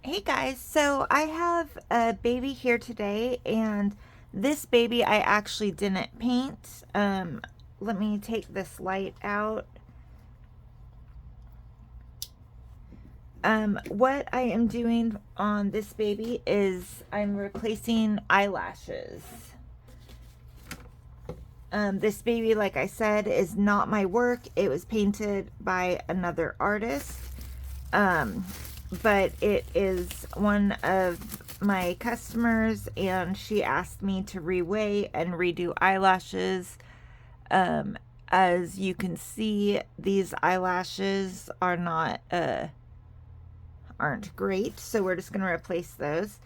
Hey guys, so I have a baby here today, and this baby I actually didn't paint. Let me take this light out. What I am doing on this baby is I'm replacing eyelashes. This baby, like I said, is not my work. It was painted by another artist. But it is one of my customers, and she asked me to reweigh and redo eyelashes. As you can see, these eyelashes are not aren't great, so we're just gonna replace those.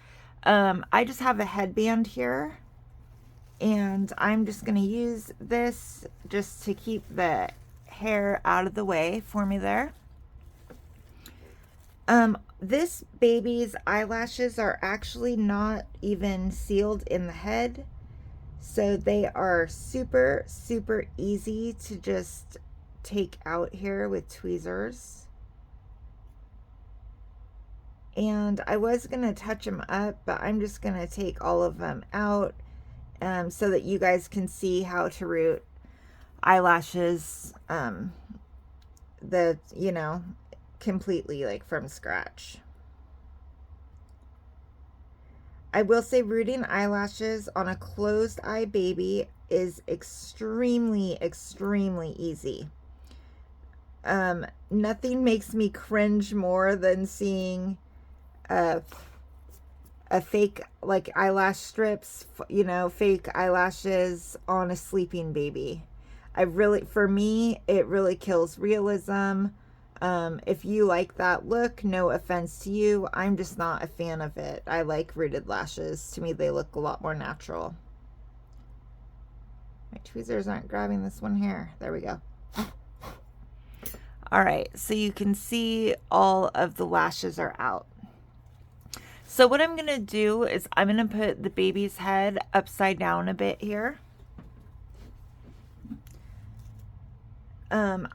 I just have a headband here, and I'm just gonna use this just to keep the hair out of the way for me there. This baby's eyelashes are actually not even sealed in the head, so they are super, super easy to just take out here with tweezers. And I was gonna touch them up, but I'm just gonna take all of them out so that you guys can see how to root eyelashes, completely, like, from scratch. I will say rooting eyelashes on a closed eye baby is extremely, extremely easy. Nothing makes me cringe more than seeing a fake, like, eyelash strips, fake eyelashes on a sleeping baby. For me, it really kills realism. If you like that look, no offense to you, I'm just not a fan of it. I like rooted lashes. To me, they look a lot more natural. My tweezers aren't grabbing this one here. There we go. All right, so you can see all of the lashes are out. So what I'm gonna do is I'm gonna put the baby's head upside down a bit here.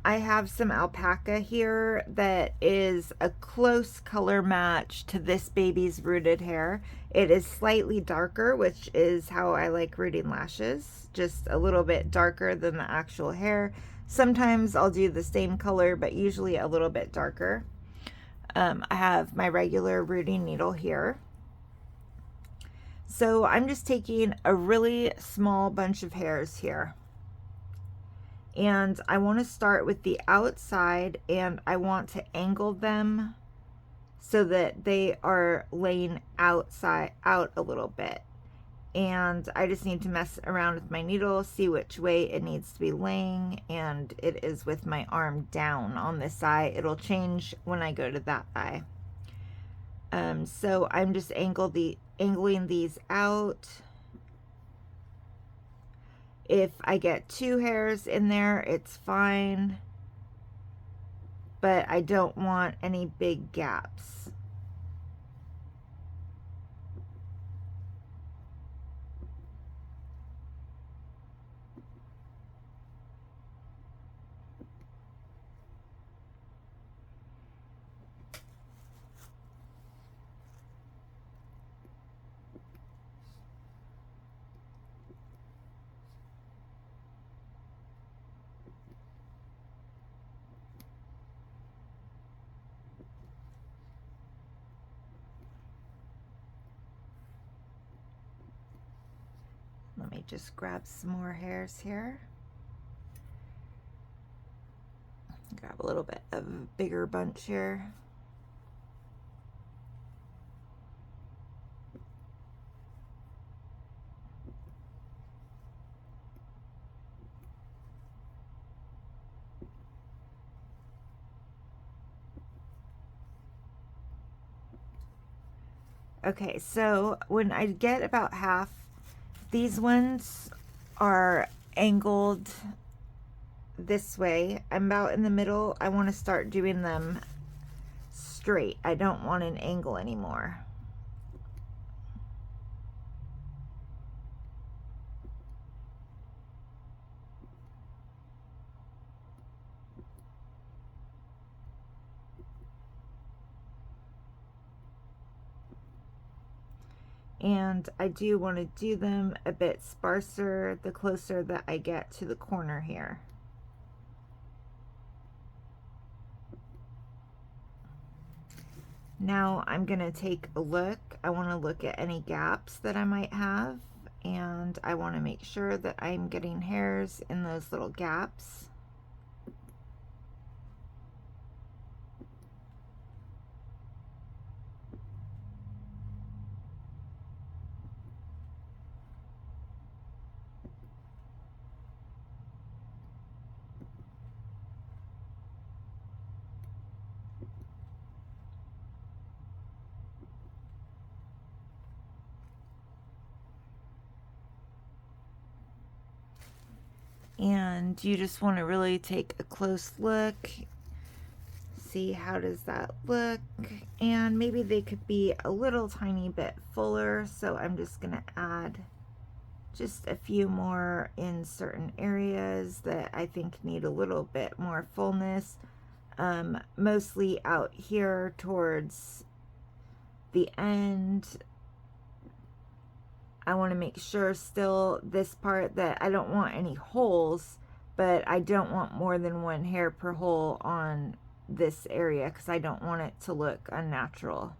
I have some alpaca here that is a close color match to this baby's rooted hair. It is slightly darker, which is how I like rooting lashes, just a little bit darker than the actual hair. Sometimes I'll do the same color, but usually a little bit darker. I have my regular rooting needle here. So I'm just taking a really small bunch of hairs here. And I want to start with the outside, and I want to angle them so that they are laying out a little bit. And I just need to mess around with my needle, see which way it needs to be laying, and it is with my arm down on this eye. It'll change when I go to that eye. So I'm just angling these out. If I get 2 hairs in there, it's fine, but I don't want any big gaps. Let me just grab some more hairs here. Grab a little bit of a bigger bunch here. Okay, so when I get about half, these ones are angled this way. I'm about in the middle. I want to start doing them straight. I don't want an angle anymore. And I do want to do them a bit sparser the closer that I get to the corner here. Now I'm going to take a look. I want to look at any gaps that I might have, and I want to make sure that I'm getting hairs in those little gaps. And you just want to really take a close look, see how does that look, and maybe they could be a little tiny bit fuller, so I'm just going to add just a few more in certain areas that I think need a little bit more fullness, mostly out here towards the end. I want to make sure still this part that I don't want any holes, but I don't want more than one hair per hole on this area because I don't want it to look unnatural,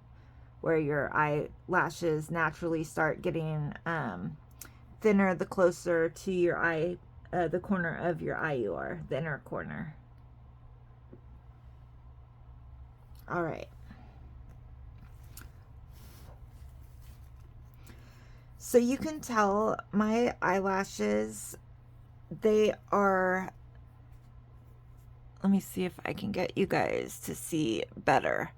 where your eyelashes naturally start getting thinner the closer to your eye, the corner of your eye you are, the inner corner. All right. So you can tell my eyelashes, they are, let me see if I can get you guys to see better.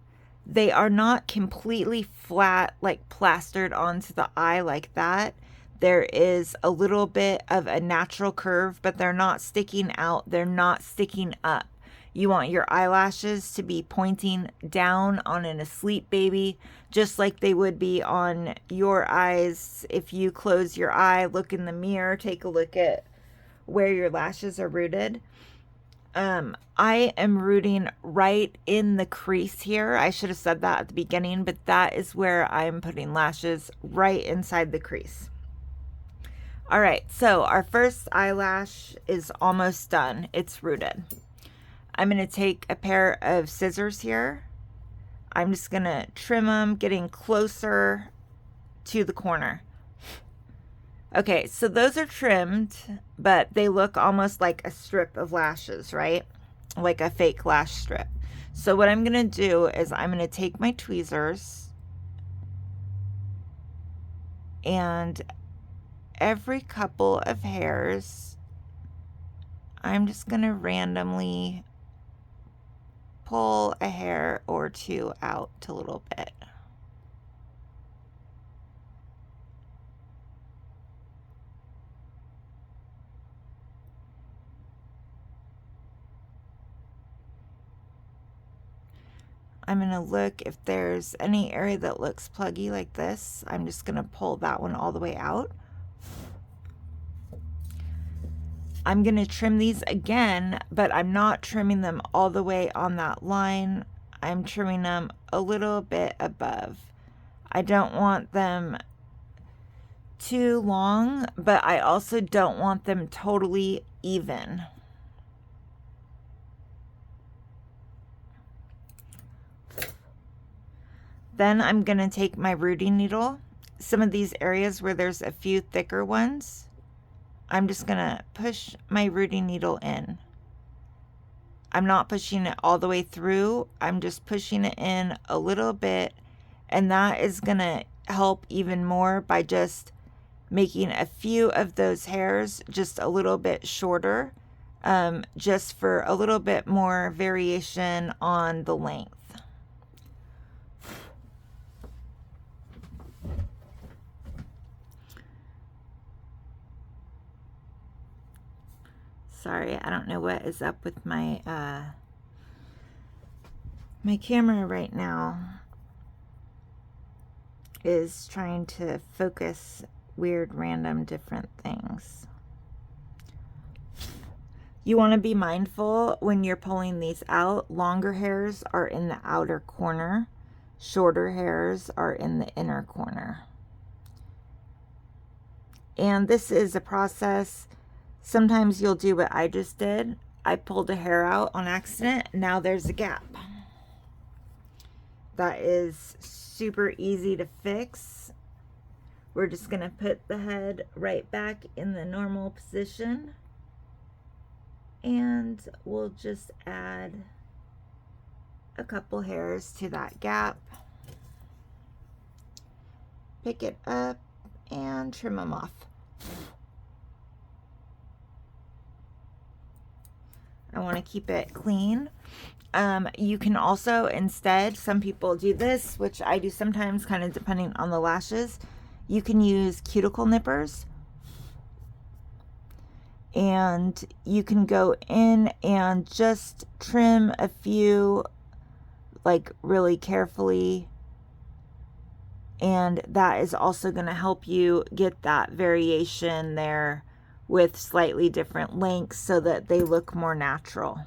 They are not completely flat, like plastered onto the eye like that. There is a little bit of a natural curve, but they're not sticking out. They're not sticking up. You want your eyelashes to be pointing down on an asleep baby, just like they would be on your eyes. If you close your eye, look in the mirror, take a look at where your lashes are rooted. I am rooting right in the crease here. I should have said that at the beginning, but that is where I'm putting lashes, right inside the crease. All right, so our first eyelash is almost done. It's rooted. I'm going to take a pair of scissors here. I'm just going to trim them, getting closer to the corner. Okay, so those are trimmed, but they look almost like a strip of lashes, right? Like a fake lash strip. So what I'm going to do is I'm going to take my tweezers, and every couple of hairs, I'm just going to randomly pull a hair or two out a little bit. I'm going to look if there's any area that looks pluggy like this. I'm just going to pull that one all the way out. I'm going to trim these again, but I'm not trimming them all the way on that line. I'm trimming them a little bit above. I don't want them too long, but I also don't want them totally even. Then I'm going to take my rooting needle. Some of these areas where there's a few thicker ones, I'm just going to push my rooting needle in. I'm not pushing it all the way through. I'm just pushing it in a little bit, and that is going to help even more by just making a few of those hairs just a little bit shorter, just for a little bit more variation on the length. Sorry, I don't know what is up with my my camera right now. Is trying to focus weird, random, different things. You want to be mindful when you're pulling these out. Longer hairs are in the outer corner. Shorter hairs are in the inner corner. And this is a process. Sometimes you'll do what I just did. I pulled a hair out on accident. Now there's a gap. That is super easy to fix. We're just going to put the head right back in the normal position. And we'll just add a couple hairs to that gap. Pick it up and trim them off. I want to keep it clean. You can also, instead, some people do this, which I do sometimes, kind of depending on the lashes. You can use cuticle nippers, and you can go in and just trim a few, like really carefully, and that is also going to help you get that variation there with slightly different lengths so that they look more natural.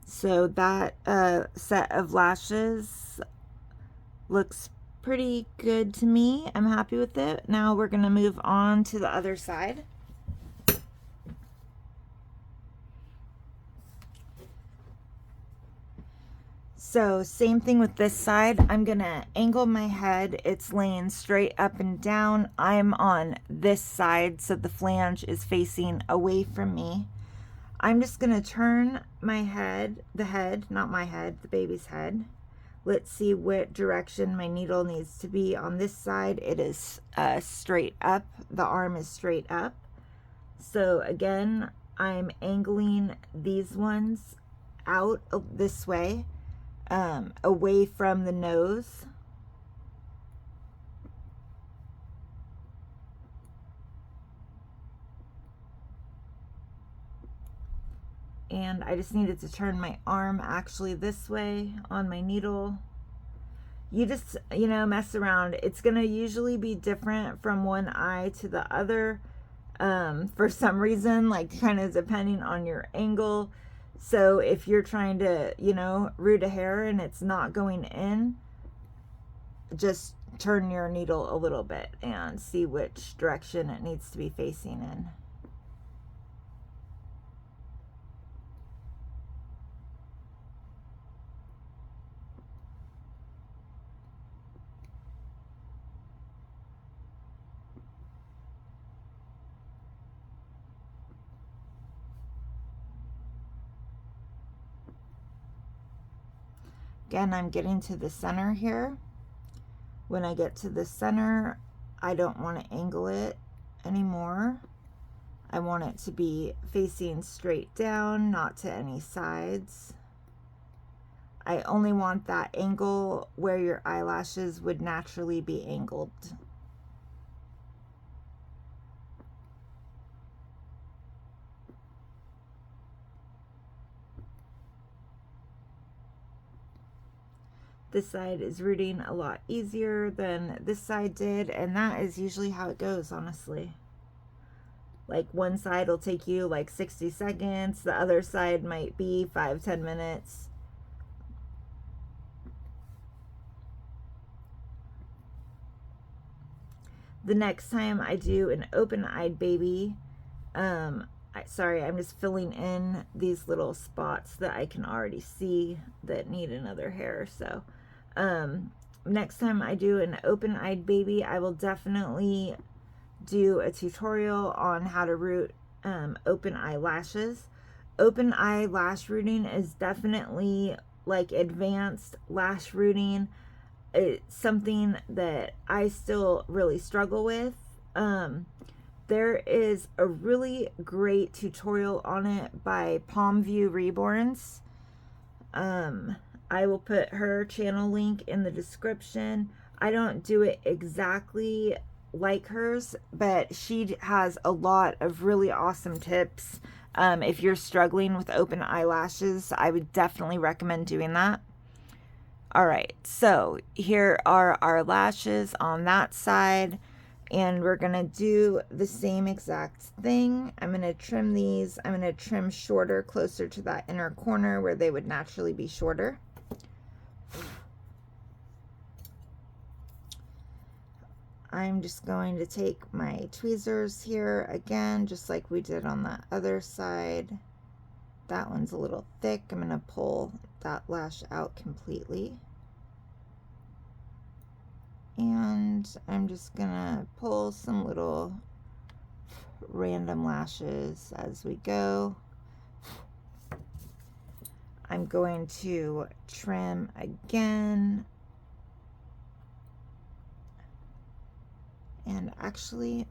So that set of lashes looks pretty good to me. I'm happy with it. Now we're going to move on to the other side. So same thing with this side. I'm going to angle my head. It's laying straight up and down. I'm on this side, so the flange is facing away from me. I'm just going to turn my head, not my head, the baby's head. Let's see what direction my needle needs to be. On this side, it is straight up. The arm is straight up. So again, I'm angling these ones out this way, away from the nose. And I just needed to turn my arm actually this way on my needle. You just, mess around. It's going to usually be different from one eye to the other for some reason, like kind of depending on your angle. So if you're trying to, root a hair and it's not going in, just turn your needle a little bit and see which direction it needs to be facing in. Again, I'm getting to the center here. When I get to the center, I don't want to angle it anymore. I want it to be facing straight down, not to any sides. I only want that angle where your eyelashes would naturally be angled. This side is rooting a lot easier than this side did, and that is usually how it goes, honestly. Like one side will take you like 60 seconds, the other side might be 5-10 minutes. The next time I do an open-eyed baby, sorry, I'm just filling in these little spots that I can already see that need another hair. So next time I do an open-eyed baby, I will definitely do a tutorial on how to root open eyelashes. Open eye lash rooting is definitely like advanced lash rooting. It's something that I still really struggle with. There is a really great tutorial on it by Palmview Reborns. I will put her channel link in the description. I don't do it exactly like hers, but she has a lot of really awesome tips. If you're struggling with open eyelashes, I would definitely recommend doing that. All right, so here are our lashes on that side, and we're gonna do the same exact thing. I'm gonna trim these. I'm gonna trim shorter, closer to that inner corner where they would naturally be shorter. I'm just going to take my tweezers here again, just like we did on the other side. That one's a little thick. I'm going to pull that lash out completely. And I'm just going to pull some little random lashes as we go. I'm going to trim again. And actually,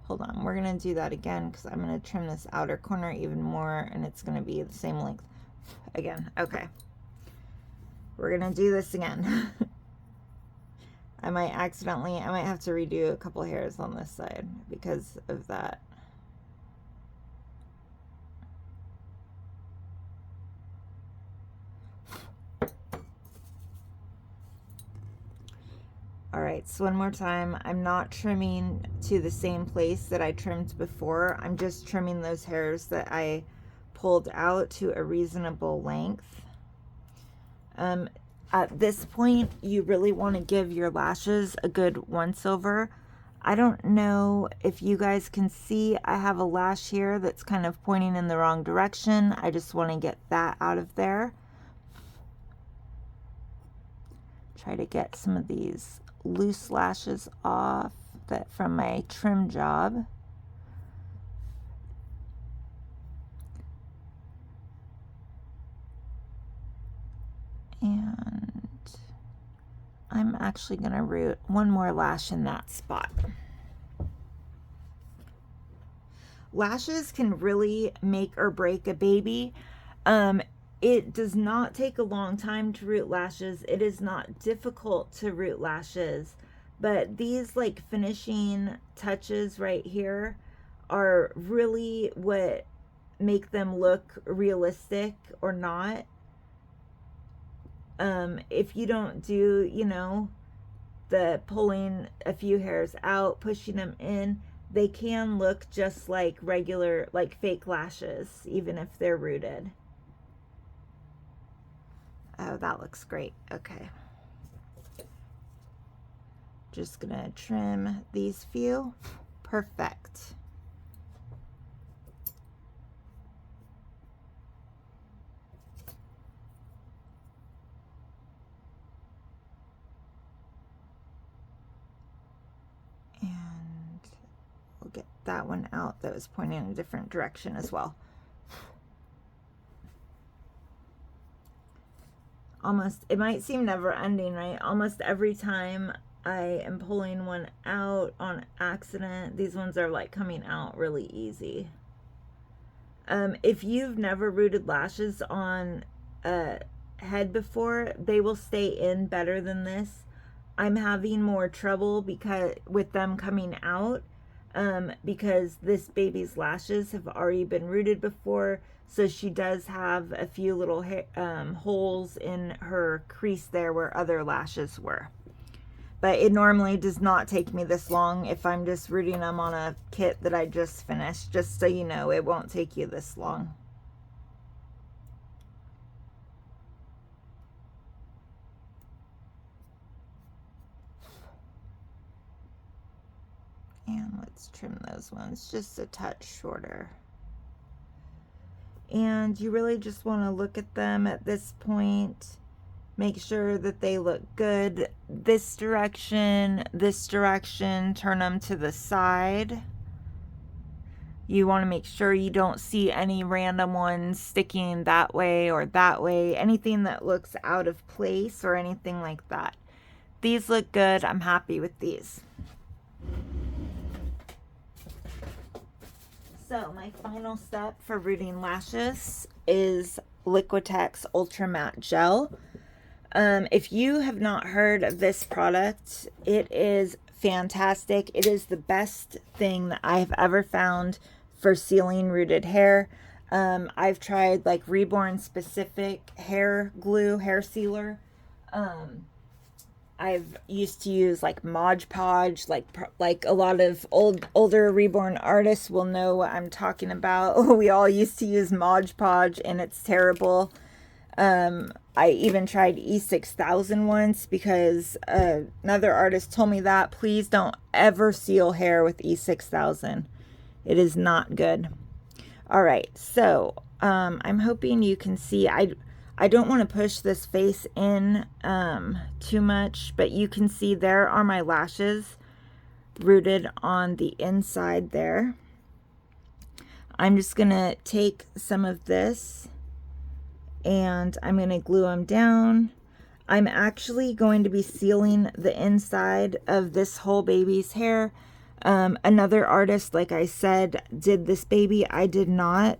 hold on, we're going to do that again because I'm going to trim this outer corner even more, and it's going to be the same length again. Okay. We're going to do this again. I might have to redo a couple hairs on this side because of that. All right, so one more time, I'm not trimming to the same place that I trimmed before. I'm just trimming those hairs that I pulled out to a reasonable length. At this point, you really want to give your lashes a good once over. I don't know if you guys can see, I have a lash here that's kind of pointing in the wrong direction. I just want to get that out of there. Try to get some of these loose lashes off that from my trim job. And I'm actually going to root one more lash in that spot. Lashes can really make or break a baby. It does not take a long time to root lashes. It is not difficult to root lashes, but these like finishing touches right here are really what make them look realistic or not. If you don't do, you know, the pulling a few hairs out, pushing them in, they can look just like regular, like fake lashes, even if they're rooted. Oh, that looks great. Okay. Just gonna trim these few. Perfect. And we'll get that one out that was pointing in a different direction as well. Almost, it might seem never ending, right? Almost every time I am pulling one out on accident, these ones are like coming out really easy. If you've never rooted lashes on a head before, they will stay in better than this. I'm having more trouble because with them coming out because this baby's lashes have already been rooted before. So she does have a few little holes in her crease there where other lashes were. But it normally does not take me this long if I'm just rooting them on a kit that I just finished. Just so you know, it won't take you this long. And let's trim those ones just a touch shorter. And you really just want to look at them at this point, make sure that they look good. This direction, turn them to the side. You want to make sure you don't see any random ones sticking that way or that way, anything that looks out of place or anything like that. These look good. I'm happy with these. So my final step for rooting lashes is Liquitex Ultra Matte Gel. If you have not heard of this product, it is fantastic. It is the best thing that I've ever found for sealing rooted hair. I've tried like Reborn specific hair glue, hair sealer. I've used to use like Mod Podge, like a lot of older Reborn artists will know what I'm talking about. We all used to use Mod Podge and it's terrible. I even tried E6000 once because another artist told me that please don't ever seal hair with E6000. It is not good. All right, so I'm hoping you can see. I don't want to push this face in too much, but you can see there are my lashes rooted on the inside there. I'm just gonna take some of this and I'm gonna glue them down. I'm actually going to be sealing the inside of this whole baby's hair. Another artist, like I said, did this baby. I did not.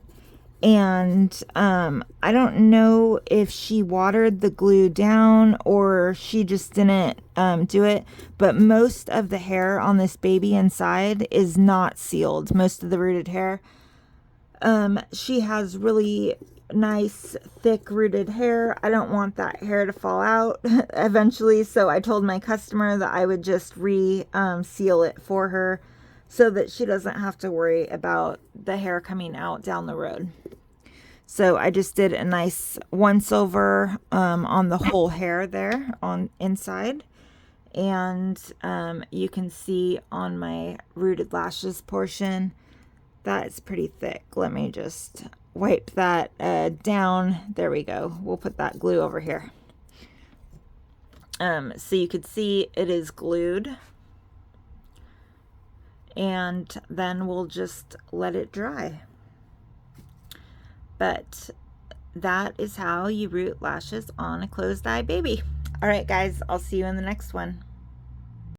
And I don't know if she watered the glue down or she just didn't do it, but most of the hair on this baby inside is not sealed, most of the rooted hair. She has really nice thick rooted hair. I don't want that hair to fall out eventually, so I told my customer that I would just seal it for her so that she doesn't have to worry about the hair coming out down the road. So I just did a nice once over on the whole hair there on inside, and you can see on my rooted lashes portion that it's pretty thick. Let me just wipe that down. There we go. We'll put that glue over here. So you could see it is glued, and then we'll just let it dry. But that is how you root lashes on a closed eye baby. All right, guys, I'll see you in the next one.